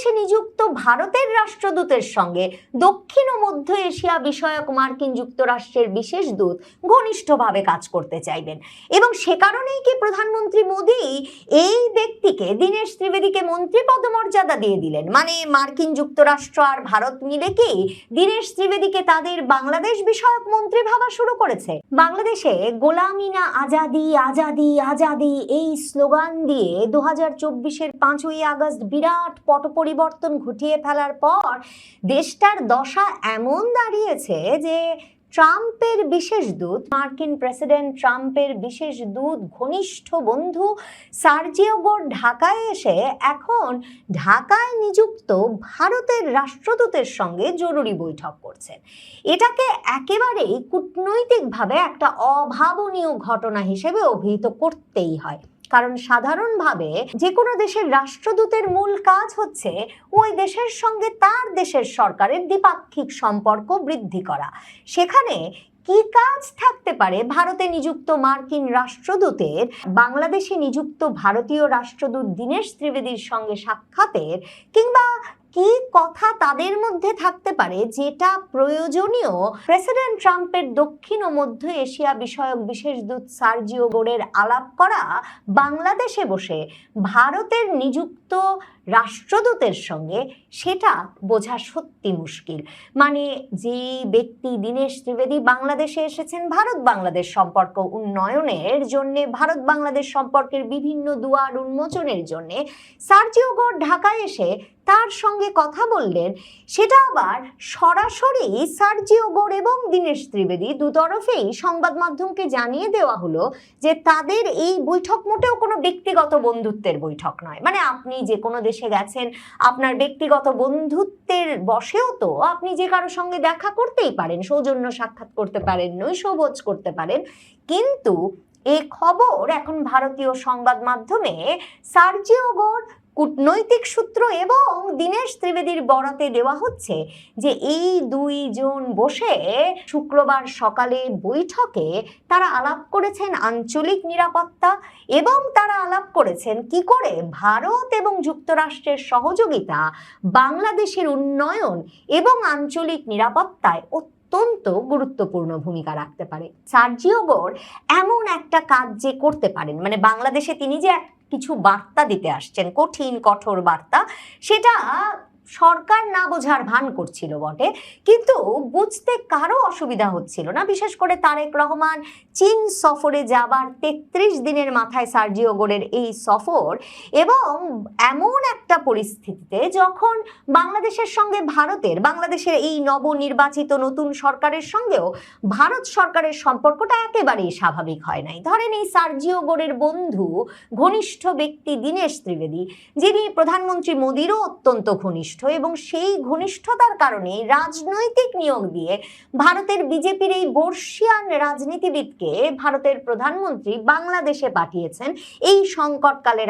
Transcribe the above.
বাংলাদেশে নিযুক্ত ভারতের রাষ্ট্রদূতের সঙ্গে দক্ষিণ ও মধ্য এশিয়া বিষয়ক মার্কিন যুক্তরাষ্ট্রের বিশেষ দূত ঘনিষ্ঠভাবে কাজ করতে চাইবেন এবং সে কারণেই কি প্রধানমন্ত্রী মোদী এই ব্যক্তিকে দীনেশ ত্রিবেদীকে মন্ত্রী পদমর্যাদা দিয়ে দিলেন? মানে মার্কিন যুক্তরাষ্ট্র আর ভারত মিলে কি দীনেশ ত্রিবেদীকে তাদের বাংলাদেশ বিষয়ক মন্ত্রী ভাবা শুরু করেছে? বাংলাদেশে গোলামি না আজাদি, আজাদি আজাদি এই স্লোগান দিয়ে 2024-এর 5ই আগস্ট বিরাট পট পরিবর্তন ঘটিয়ে ফেলার পর দেশটার দশা এমন দাঁড়িয়েছে যে ট্রাম্পের বিশেষ দূত, মার্কিন প্রেসিডেন্ট ট্রাম্পের বিশেষ দূত ঘনিষ্ঠ বন্ধু সার্জিও গোর ঢাকায় এসে এখন ঢাকায় নিযুক্ত ভারতের রাষ্ট্রদূতের সঙ্গে জরুরি বৈঠক করছেন। এটাকে একেবারেই কূটনৈতিকভাবে একটা অভাবনীয় ঘটনা হিসেবে অভিহিত করতেই হয়, কারণ সাধারণভাবে যে কোনো দেশের রাষ্ট্রদূতের মূল কাজ হচ্ছে ওই দেশের সঙ্গে তার দেশের সরকারের দ্বিপাক্ষিক সম্পর্ক বৃদ্ধি করা। সেখানে কি কাজ থাকতে পারে ভারতে নিযুক্ত মার্কিন রাষ্ট্রদূতের বাংলাদেশে নিযুক্ত ভারতীয় রাষ্ট্রদূত দীনেশ ত্রিবেদীর সঙ্গে সাক্ষাতের, কিংবা কি কথা তাদের মধ্যে থাকতে পারে যেটা প্রয়োজনীয় প্রেসিডেন্ট ট্রাম্পের দক্ষিণ ও মধ্য এশিয়া বিষয়ক বিশেষ দূত সার্জিও গোরের আলাপ করা বাংলাদেশে বসে ভারতের নিযুক্ত রাষ্ট্রদূতের সঙ্গে, সেটা বোঝা সত্যি মুশকিল। মানে যে ব্যক্তি দীনেশ ত্রিবেদী বাংলাদেশে এসেছেন ভারত বাংলাদেশ সম্পর্ক উন্নয়নের জন্য, ভারত বাংলাদেশ সম্পর্কের বিভিন্ন দুয়ার উন্মোচনের জন্য সার্জিও গোর ঢাকায় এসে তার সঙ্গে কথা বললেন, সেটা আবার সরাসরি সার্জিও গোর এবং দীনেশ ত্রিবেদী দুতরফেই সংবাদ মাধ্যমকে জানিয়ে দেওয়া হলো যে তাদের এই বৈঠক মোটেও কোনো ব্যক্তিগত বন্ধুত্বের বৈঠক নয়। মানে আপনি যে কোনো দেশে গেছেন, আপনার ব্যক্তিগত বন্ধুত্বের বশেও তো আপনি যে কারো সঙ্গে দেখা করতেই পারেন, সৌজন্য সাক্ষাৎ করতে পারেন, নৈশভোজ করতে পারেন, কিন্তু এই খবর এখন ভারতীয় সংবাদ মাধ্যমে সার্জিও গোর, কূটনৈতিক সূত্র এবং দীনেশ ত্রিবেদীর বরাতে দেওয়া হচ্ছে যে এই দুইজন বসে শুক্রবার সকালে বৈঠকে তারা আলাপ করেছেন আঞ্চলিক নিরাপত্তা এবং তারা আলাপ করেছেন কি করে ভারত এবং যুক্তরাষ্ট্রের সহযোগিতা বাংলাদেশের উন্নয়ন এবং আঞ্চলিক নিরাপত্তায় অত্যন্ত গুরুত্বপূর্ণ ভূমিকা রাখতে পারে। সার্জিও গোর এমন একটা কাজ যে করতে পারেন, মানে বাংলাদেশে তিনি যে কিছু বার্তা দিতে আসছেন, কঠিন কঠোর বার্তা, সেটা সরকার না বোঝার ভান করছিল বটে, কিন্তু বুঝতে কারো অসুবিধা হচ্ছিল না। বিশেষ করে তারেক রহমান চীন সফরে যাবার 33 দিনের মাথায় সার্জিও গোরের এই সফর, এবং এমন একটা পরিস্থিতিতে যখন বাংলাদেশের সঙ্গে বাংলাদেশের এই নবনির্বাচিত নতুন সরকারের সঙ্গেও ভারত সরকারের সম্পর্কটা একেবারেই স্বাভাবিক হয় নাই। ধরেন এই সার্জিও গোরের বন্ধু ঘনিষ্ঠ ব্যক্তি দীনেশ ত্রিবেদী, যিনি প্রধানমন্ত্রী মোদীরও অত্যন্ত ঘনিষ্ঠ, এবং সেই ঘনিষ্ঠতার কারণে রাজনৈতিক নিয়োগ দিয়ে ভারতের বিজেপির এই বর্ষিয়ান রাজনীতিবিদকে ভারতের প্রধানমন্ত্রী বাংলাদেশে পাঠিয়েছেন এই সংকটকালে